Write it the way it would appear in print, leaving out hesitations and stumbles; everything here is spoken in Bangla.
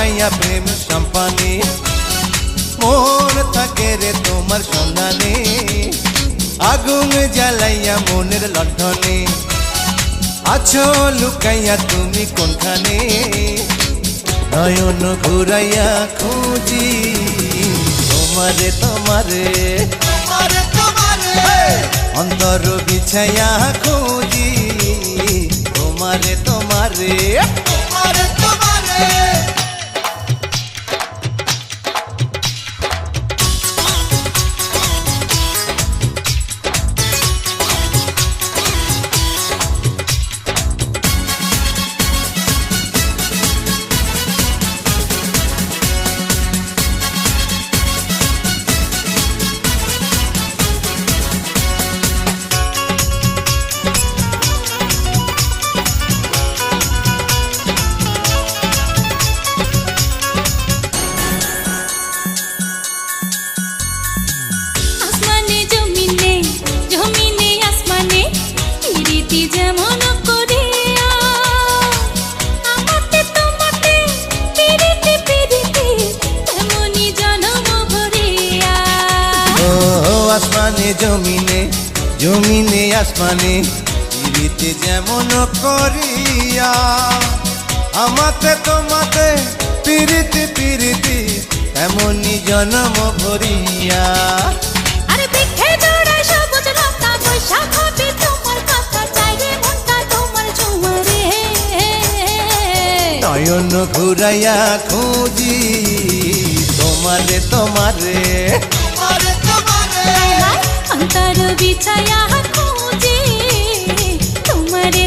ঘুরাইয়া প্রেম সম্পানে মন থাকে রে তোমার সন্ধানে আগুন জ্বালাইয়া মনের লণ্ঠনে আছো লুকাইয়া তুমি কোনখানে নয়ন ঘুরাইয়া খুঁজি তোমারে তোমারে অন্তর বিছাইয়া খুঁজি তোমারে তোমারে আসমানে জমিনে জমিনে আসমানে পিরিতে যেমন করিয়া আমাতে তোমাতে পিরিতি পিরিতি এমনই জন্ম ভরিয়া আরে দেখে দৌড়ায় সবুজ লতা বৈশাখ হবে তোমার কথা চাইরে মনটা তোমার ঝুমারে নয়ন ঘুরাইয়া খুঁজি তোমারে তোমারে অন্তর বিছায়া খুঁজি তোমারে